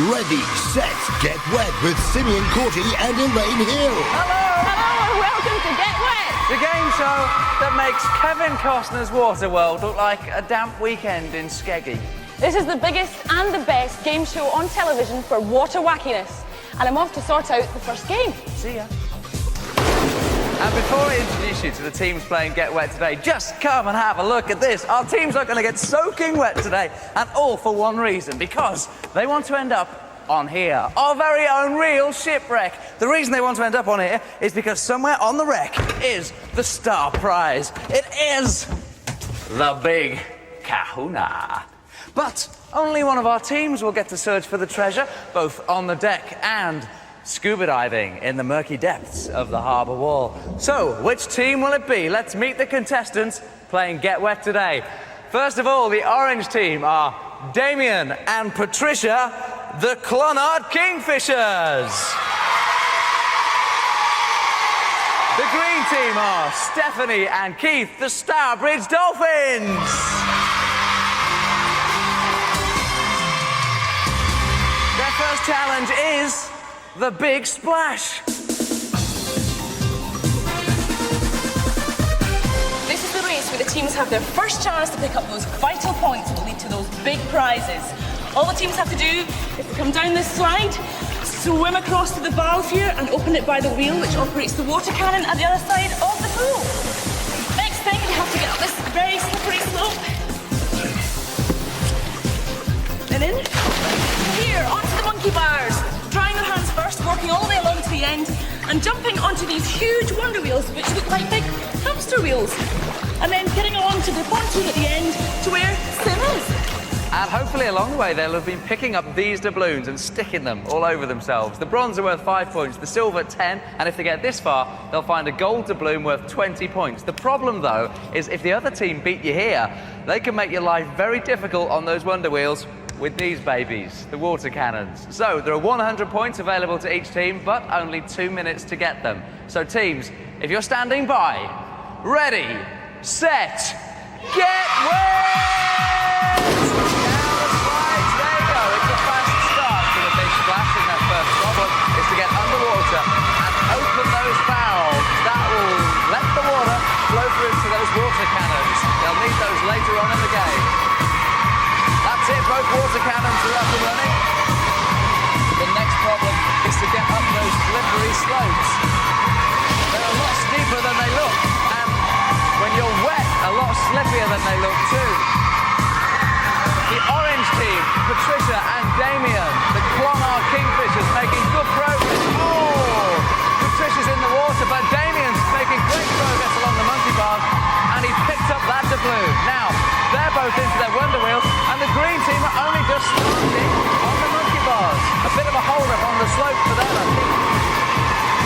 Ready, set, get wet with Simeon, Courtie and Elaine Hill. Hello and welcome to Get Wet. The game show that makes Kevin Costner's Waterworld look like a damp weekend in Skeggy. This is the biggest and the best game show on television for water wackiness. And I'm off to sort out the first game. See ya. And before I introduce you to the teams playing Get Wet today, just come and have a look at this. Our teams are going to get soaking wet today, and all for one reason, because they want to end up on here, our very own real shipwreck. The reason they want to end up on here is because somewhere on the wreck is the star prize. It is the big kahuna. But only one of our teams will get to search for the treasure, both on the deck and scuba diving in the murky depths of the harbour wall. So, which team will it be? Let's meet the contestants playing Get Wet today. First of all, the orange team are Damien and Patricia, the Clonnard Kingfishers. The green team are Stephanie and Keith, the Stourbridge Dolphins. Their first challenge is the big splash. This is the race where the teams have their first chance to pick up those vital points that will lead to those big prizes. All the teams have to do is to come down this slide, swim across to the valve here and open it by the wheel which operates the water cannon at the other side of the pool. Next thing, you have to get up this very slippery slope. And in. Here, onto the monkey bars. Drying your hands first, working all the way along to the end, and jumping onto these huge wonder wheels, which look like big hamster wheels. And then getting along to the pontoon at the end to where Sim is. And hopefully along the way they'll have been picking up these doubloons and sticking them all over themselves. The bronze are worth 5 points, the silver 10, and if they get this far, they'll find a gold doubloon worth 20 points. The problem, though, is if the other team beat you here, they can make your life very difficult on those wonder wheels with these babies, the water cannons. So there are 100 points available to each team, but only 2 minutes to get them. So teams, if you're standing by, ready, set, get wet! Down the slides, there you go. It's a fast start for the big splash in that first problem is to get underwater and open those valves. That will let the water flow through to those water cannons. They'll need those later on in the game. That's it, both water cannons are up and running. The next problem is to get up those slippery slopes. They're a lot steeper than they look, and when you're wet, a lot slippier than they look too. The orange team, Patricia and Damien, the Clonnard Kingfishers, making good progress. Oh! Patricia's in the water, but Damien's making great progress along the monkey bars, and he picked up that doubloon. Now, they're both into their wonder wheels, and the green team are only just starting on the monkey bars. A bit of a hold-up on the slope for them, I think.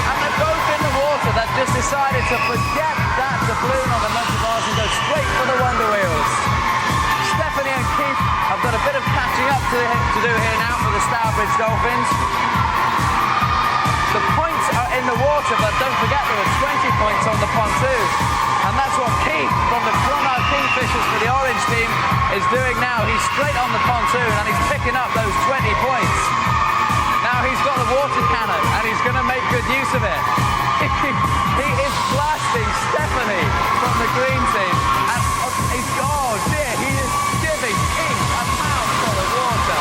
And they're both in the water. They've just decided to forget that doubloon on the monkey bars and go straight for the wonder wheels. Stephanie and Keith have got a bit of catching up to do here now for the Stourbridge Dolphins. The points are in the water, but don't forget there are 20 points on the pontoon. And that's what Keith from the Clonnard Kingfishers for the orange team is doing now. He's straight on the pontoon and he's picking up those 20 points. Now he's got the water cannon and he's going to make good use of it. He is blasting Stephanie from the green team. And oh dear, he is giving Keith a mouthful of water.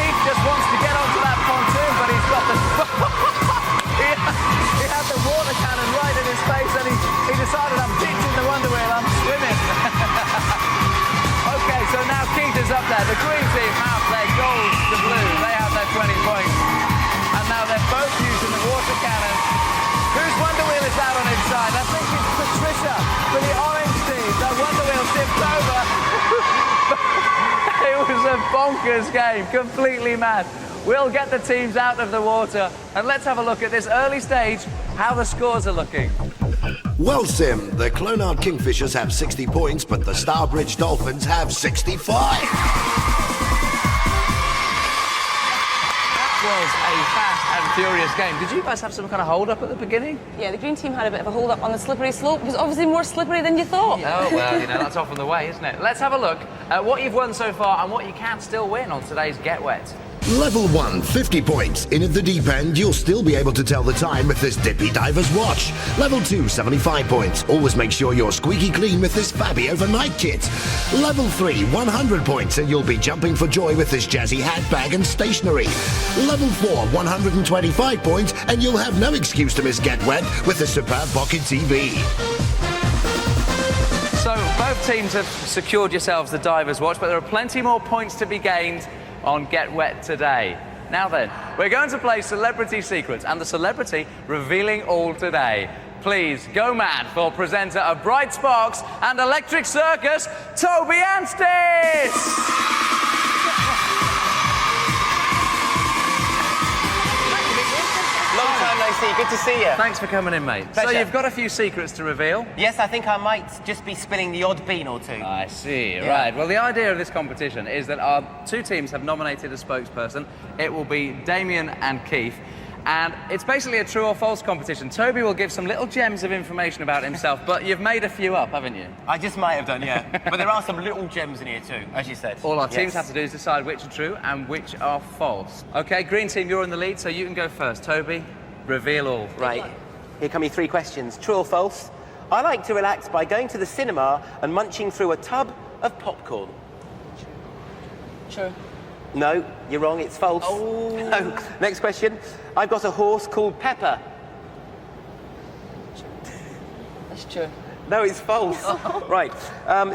Keith just wants to get onto that pontoon, but he's got the... he had the water cannon right in his face and he decided, I'm ditching the wonder wheel, I'm swimming. Okay, so now Keith is up there. The green team have their gold doubloon. They have their 20 points. And now they're both using the water cannon. Whose wonder wheel is that on inside? I think it's Patricia for the orange team. Their wonder wheel tipped over. It was a bonkers game, completely mad. We'll get the teams out of the water and let's have a look at this early stage, how the scores are looking. Well, Sim, the Clonnard Kingfishers have 60 points, but the Stourbridge Dolphins have 65. That was a fast and furious game. Did you guys have some kind of hold-up at the beginning? Yeah, the green team had a bit of a hold-up on the slippery slope. It was obviously more slippery than you thought. Oh, well, you know, that's often the way, isn't it? Let's have a look at what you've won so far and what you can still win on today's Get Wet. Level 1, 50 points. In at the deep end, you'll still be able to tell the time with this dippy diver's watch. Level 2, 75 points. Always make sure you're squeaky clean with this Fabby overnight kit. Level 3, 100 points, and you'll be jumping for joy with this jazzy hat, bag and stationery. Level 4, 125 points, and you'll have no excuse to miss Get Wet with the superb Pocket TV. So both teams have secured yourselves the diver's watch, but there are plenty more points to be gained on Get Wet today. Now then, we're going to play Celebrity Secrets and the celebrity revealing all today. Please go mad for presenter of Bright Sparks and Electric Circus, Toby Anstis! Long time no see. Good to see you. Thanks for coming in, mate. Pleasure. So you've got a few secrets to reveal? Yes, I think I might just be spilling the odd bean or two. I see, Yeah. right. Well, the idea of this competition is that our two teams have nominated a spokesperson. It will be Damien and Keith. And it's basically a true or false competition. Toby will give some little gems of information about himself, but you've made a few up, haven't you? I just might have done, yeah. But there are some little gems in here too, as you said. All our teams Yes. have to do is decide which are true and which are false. Okay, green team, you're in the lead, so you can go first. Toby, reveal all. Right. Here come your 3 questions. True or false? I like to relax by going to the cinema and munching through a tub of popcorn. True. No, you're wrong. It's false. Oh. No. Next question. I've got a horse called Pepper. That's true. No, it's false. Right.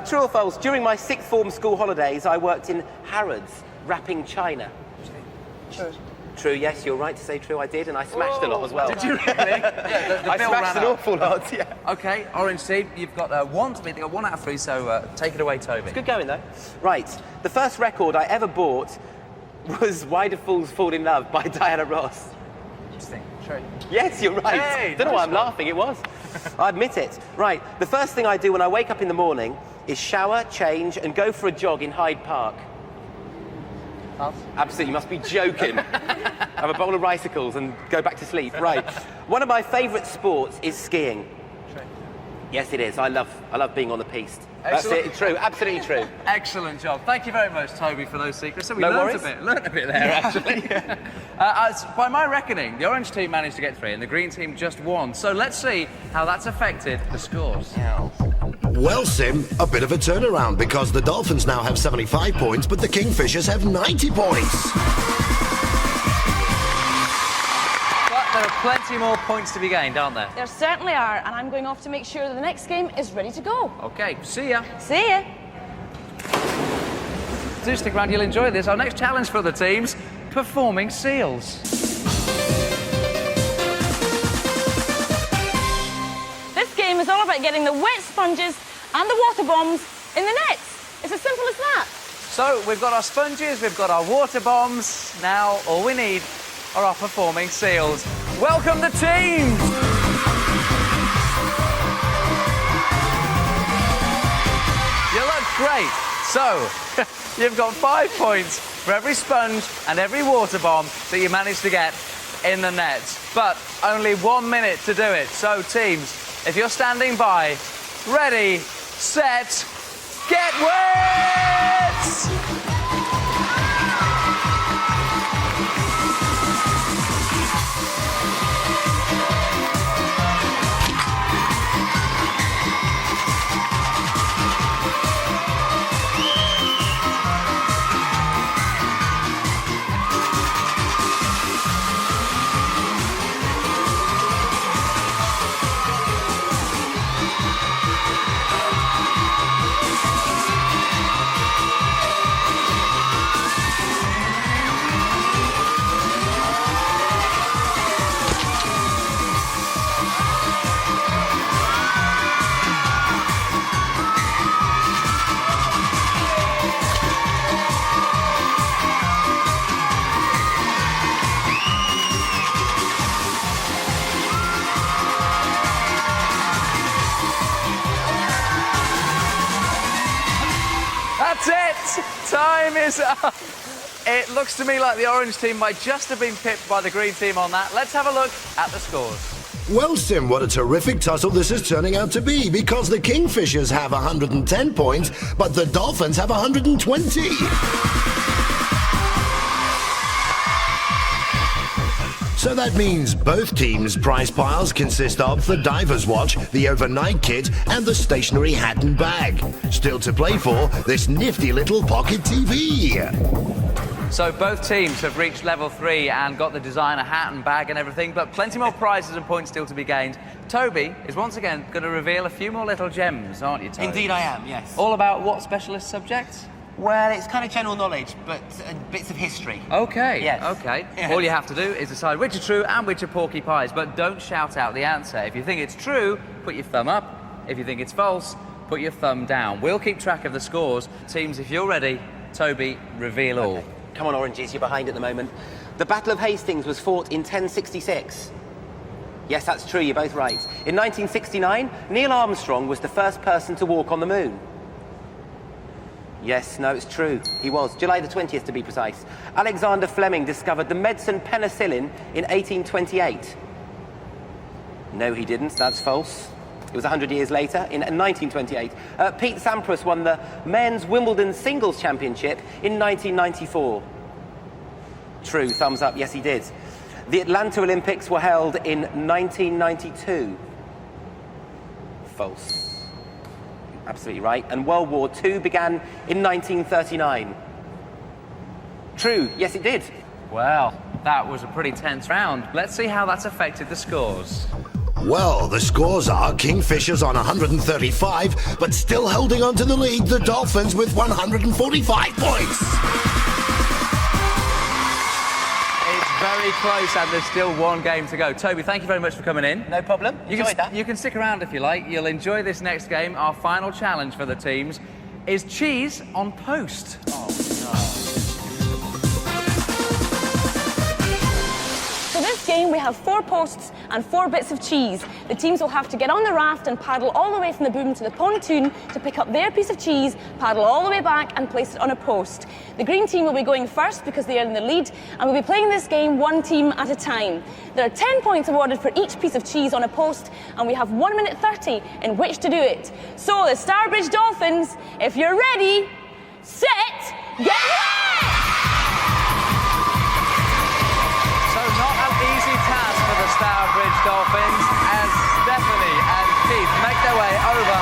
True or false? During my 6th form school holidays, I worked in Harrods, wrapping china. True. True, yes, you're right to say true, I did, and I smashed a lot as well. Did you really? Yeah, the I bill smashed ran an out. awful lot, yeah. Okay, orange team, you've got one to beat. They got 1 out of 3, so take it away, Toby. Good going, though. Right, the first record I ever bought was Why Do Fools Fall in Love by Diana Ross. Interesting. True. Yes, you're right. Hey, Don't know why nice I'm one. laughing, it was. I admit it. Right, the first thing I do when I wake up in the morning is shower, change, and go for a jog in Hyde Park. False. Absolutely, you must be joking. Have a bowl of rice-icles and go back to sleep. Right. One of my favourite sports is skiing. True. Yes, it is. I love being on the piste. Excellent. That's it. True. Absolutely true. Excellent job. Thank you very much, Toby, for those secrets. So we No learned worries. a bit there, actually. By my reckoning, the orange team managed to get 3 and the green team just 1. So let's see how that's affected the scores. Well, Sim, a bit of a turnaround because the Dolphins now have 75 points, but the Kingfishers have 90 points. But there are plenty more points to be gained, aren't there? There certainly are, and I'm going off to make sure that the next game is ready to go. Okay, see ya. See ya. Do stick around, you'll enjoy this. Our next challenge for the teams, performing seals. This game is all about getting the wet sponges and the water bombs in the nets. It's as simple as that. So we've got our sponges, we've got our water bombs. Now all we need are our performing seals. Welcome the teams! You look great. So, you've got 5 points for every sponge and every water bomb that you managed to get in the nets. But only 1 minute to do it. So, teams, if you're standing by, ready, set, get wet! That's it! Time is up! It looks to me like the orange team might just have been pipped by the green team on that. Let's have a look at the scores. Well, Sim, what a terrific tussle this is turning out to be because the Kingfishers have 110 points, but the Dolphins have 120. So that means both teams' prize piles consist of the diver's watch, the overnight kit, and the stationary hat and bag. Still to play for, this nifty little pocket TV. So both teams have reached level 3 and got the designer hat and bag and everything, but plenty more prizes and points still to be gained. Toby is once again going to reveal a few more little gems, aren't you, Toby? Indeed I am, yes. All about what specialist subjects? Well, it's kind of general knowledge, but bits of history. Okay, Yes. okay. Yes. All you have to do is decide which are true and which are porky pies, but don't shout out the answer. If you think it's true, put your thumb up. If you think it's false, put your thumb down. We'll keep track of the scores. Teams, if you're ready, Toby, reveal all. Okay. Come on, Oranges, you're behind at the moment. The Battle of Hastings was fought in 1066. Yes, that's true, you're both right. In 1969, Neil Armstrong was the first person to walk on the moon. Yes, no, it's true, he was. July the 20th, to be precise. Alexander Fleming discovered the medicine penicillin in 1828. No, he didn't, that's false. It was 100 years later, in 1928. Pete Sampras won the men's Wimbledon singles championship in 1994. True, thumbs up, yes he did. The Atlanta Olympics were held in 1992. False. Absolutely right. And World War II began in 1939. True, yes it did. Well, that was a pretty tense round. Let's see how that's affected the scores. Well, the scores are Kingfishers on 135, but still holding on to the lead, the Dolphins with 145 points. It's very close and there's still one game to go. Toby, thank you very much for coming in. No problem. Enjoyed that. You can stick around if you like. You'll enjoy this next game. Our final challenge for the teams is cheese on post. Oh, For this game, we have 4 posts and 4 bits of cheese. The teams will have to get on the raft and paddle all the way from the boom to the pontoon to pick up their piece of cheese, paddle all the way back and place it on a post. The green team will be going first because they are in the lead, and we'll be playing this game one team at a time. There are 10 points awarded for each piece of cheese on a post, and we have 1 minute 30 in which to do it. So the Stourbridge Dolphins, if you're ready, set, get ready! Not an easy task for the Stourbridge Dolphins as Stephanie and Keith make their way over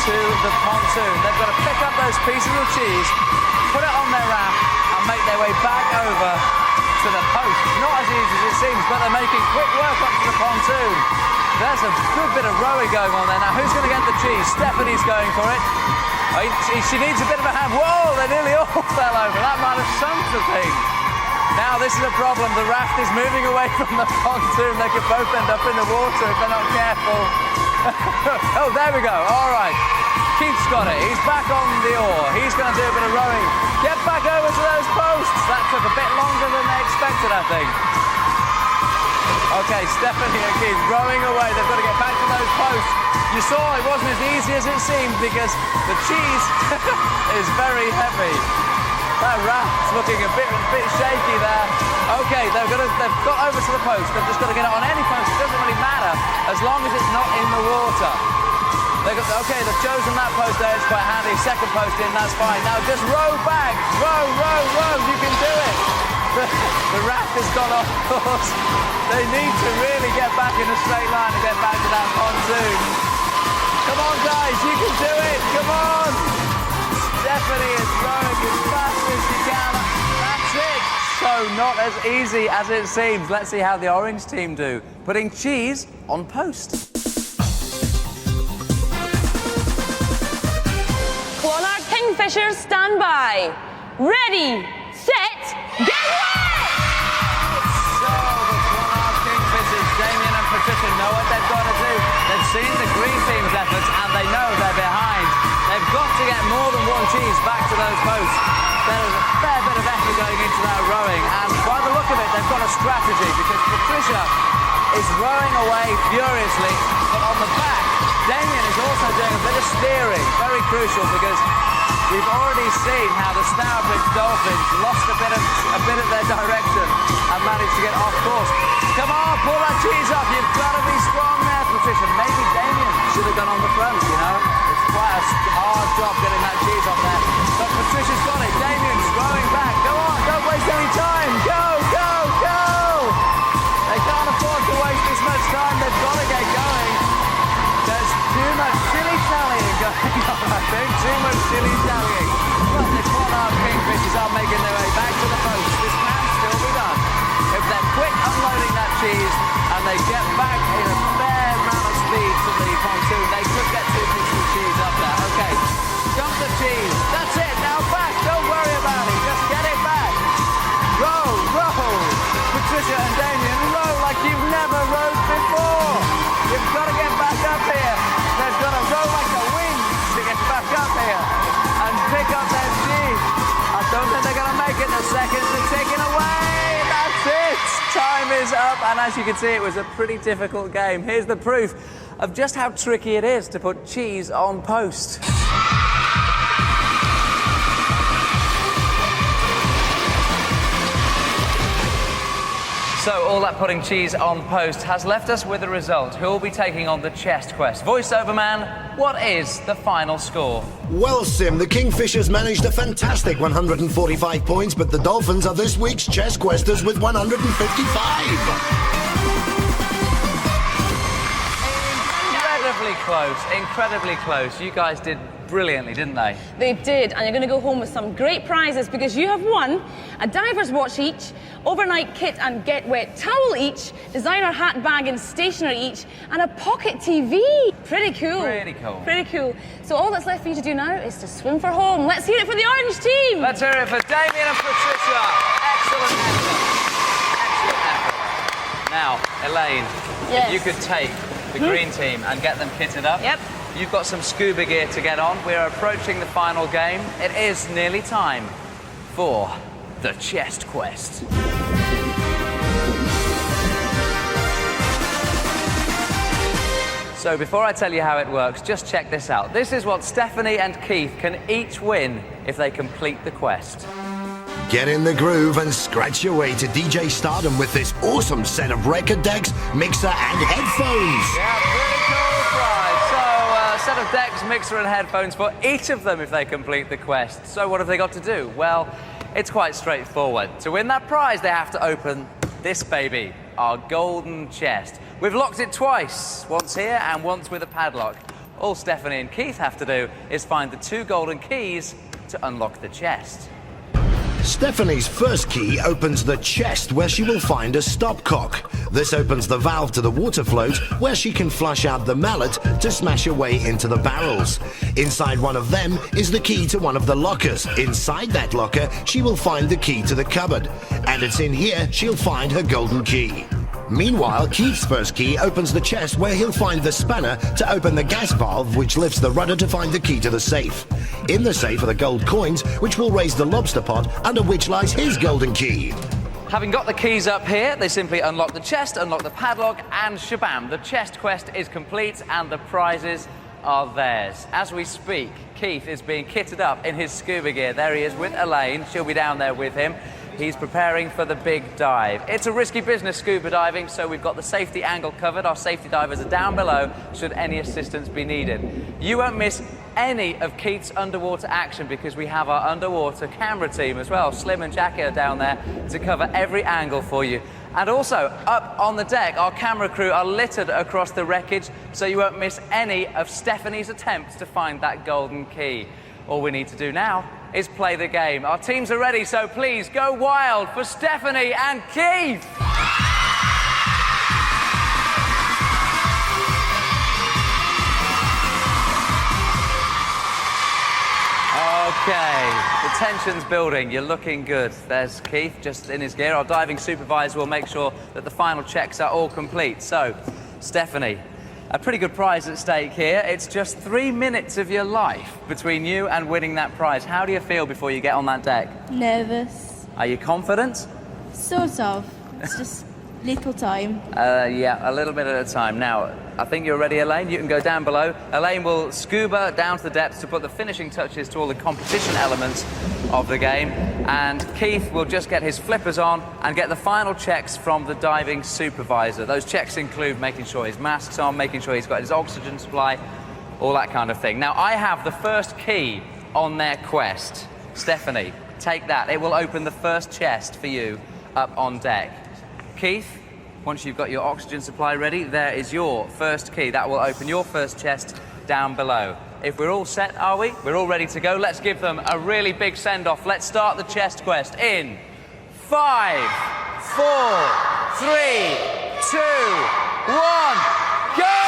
to the pontoon. They've got to pick up those pieces of cheese, put it on their raft and make their way back over to the post. Not as easy as it seems, but they're making quick work up to the pontoon. There's a good bit of rowing going on there. Now, who's going to get the cheese? Stephanie's going for it. She needs a bit of a hand. Whoa, they nearly all fell over. That might have sunk the thing. Now this is a problem. The raft is moving away from the pontoon. They could both end up in the water if they're not careful. Oh, there we go. All right. Keith's got it. He's back on the oar. He's going to do a bit of rowing. Get back over to those posts. That took a bit longer than they expected, I think. Okay, Stephanie and Keith rowing away. They've got to get back to those posts. You saw it wasn't as easy as it seemed because the cheese is very heavy. That raft's looking a bit shaky there. Okay, they've got over to the post. They've just got to get it on any post. It doesn't really matter as long as it's not in the water. Okay, they've chosen that post there. It's quite handy. Second post in, that's fine. Now just row back. Row, row, row. You can do it. The raft has gone off course. They need to really get back in a straight line and get back to that pontoon. Come on, guys. You can do it. Come on. Stephanie is rowing as fast as she can. That's it. So not as easy as it seems. Let's see how the orange team do. Putting cheese on post. Clonnard Kingfishers, stand by. Ready, set, get ready! So the Clonnard Kingfishers, Simeon and Patricia know what they've got to do. They've seen the green team's efforts and they know they're behind. They've got to get more than one cheese back to those posts. There's a fair bit of effort going into that rowing, and by the look of it, they've got a strategy because Patricia is rowing away furiously, but on the back, Damien is also doing a bit of steering, very crucial because we've already seen how the Stourbridge Dolphins lost a bit of their direction and managed to get off course. Come on, pull that cheese up. You've got to be strong there, Patricia. Maybe Damien should have gone on the front, you know. It's quite a hard job getting that cheese up there. But Patricia's got it. Damien's rowing back. Go on, don't waste any time. Go, go, go. They too much dilly-dallying. But the Clonnard Kingfishers are making their way back to the post. This can still be done. If they're quick unloading that cheese and they get back in a fair amount of speed to the pontoon, they could get 2 pieces of cheese up there. Okay, dump the cheese. That's it. Now back. Don't worry about it. Just get it back. Row, row. Patricia and Damien, row like you've never rowed before. You've got to get back up here. They've got to row like the wind to get back up here and pick up their cheese. I don't think they're going to make it. The seconds are ticking away. That's it. Time is up. And as you can see, it was a pretty difficult game. Here's the proof of just how tricky it is to put cheese on post. So all that putting cheese on post has left us with a result. Who will be taking on the chest quest? Voiceover man, what is the final score? Well, Sim, the Kingfishers managed a fantastic 145 points, but the Dolphins are this week's chest questers with 155. Incredibly close. You guys did brilliantly, didn't they? They did, and you're going to go home with some great prizes because you have won a diver's watch each, overnight kit and get wet towel each, designer hat, bag and stationery each, and a pocket TV. Pretty cool. Pretty cool. Pretty cool. So all that's left for you to do now is to swim for home. Let's hear it for the orange team. Let's hear it for Damien and Patricia. Excellent effort. Excellent effort. Now, Elaine, Yes. if you could take the green team and get them kitted up. Yep. You've got some scuba gear to get on. We're approaching the final game. It is nearly time for the chest quest. So before I tell you how it works, just check this out. This is what Stephanie and Keith can each win if they complete the quest. Get in the groove and scratch your way to DJ Stardom with this awesome set of record decks, mixer and headphones. Yeah, pretty cool prize. So, a set of decks, mixer and headphones for each of them if they complete the quest. So what have they got to do? Well, it's quite straightforward. To win that prize, they have to open this baby, our golden chest. We've locked it twice, once here and once with a padlock. All Stephanie and Keith have to do is find the 2 golden keys to unlock the chest. Stephanie's first key opens the chest where she will find a stopcock. This opens the valve to the water float where she can flush out the mallet to smash her way into the barrels. Inside one of them is the key to one of the lockers. Inside that locker, she will find the key to the cupboard. And it's in here she'll find her golden key. Meanwhile, Keith's first key opens the chest where he'll find the spanner to open the gas valve which lifts the rudder to find the key to the safe. In the safe are the gold coins which will raise the lobster pot under which lies his golden key. Having got the keys up here, they simply unlock the chest, unlock the padlock, and shabam, the chest quest is complete and the prizes are theirs. As we speak, Keith is being kitted up in his scuba gear. There he is with Elaine. She'll be down there with him. He's preparing for the big dive. It's a risky business, scuba diving, so we've got the safety angle covered. Our safety divers are down below should any assistance be needed. You won't miss any of Keith's underwater action because we have our underwater camera team as well. Slim and Jackie are down there to cover every angle for you. And also, up on the deck, our camera crew are littered across the wreckage, so you won't miss any of Stephanie's attempts to find that golden key. All we need to do now is play the game. Our teams are ready, so please go wild for Stephanie and Keith. Okay, the tension's building. You're looking good. There's Keith just in his gear. Our diving supervisor will make sure that the final checks are all complete. So, Stephanie, a pretty good prize at stake here. It's just 3 minutes of your life between you and winning that prize. How do you feel before you get on that deck? Nervous. Are you confident? Sort of. It's just little time. Yeah, a little bit at a time. Now, I think you're ready, Elaine. You can go down below. Elaine will scuba down to the depths to put the finishing touches to all the competition elements of the game. And Keith will just get his flippers on and get the final checks from the diving supervisor. Those checks include making sure his mask's on, making sure he's got his oxygen supply, all that kind of thing. Now, I have the first key on their quest. Stephanie, take that. It will open the first chest for you up on deck. Keith, once you've got your oxygen supply ready, there is your first key. That will open your first chest down below. if we're all set, are we? We're all ready to go. Let's give them a really big send-off. Let's start the chest quest in 5, 4, 3, 2, 1, go!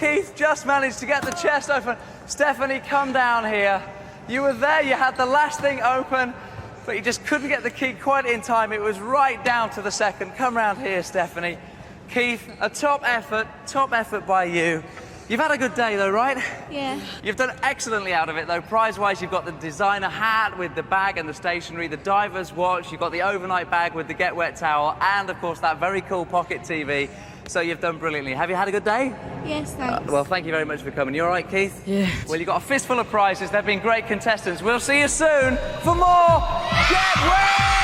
Keith just managed to get the chest open. Stephanie, come down here. You were there, you had the last thing open, but you just couldn't get the key quite in time. It was right down to the second. Come round here, Stephanie. Keith, a top effort by you. You've had a good day though, right? Yeah. You've done excellently out of it though. Prize-wise, you've got the designer hat with the bag and the stationery, the diver's watch, you've got the overnight bag with the get wet towel, and of course that very cool pocket TV. So you've done brilliantly. Have you had a good day? Yes, thanks. Well, thank you very much for coming. You all right, Keith? Yeah. Well, you've got a fistful of prizes. They've been great contestants. We'll see you soon for more Get Wet!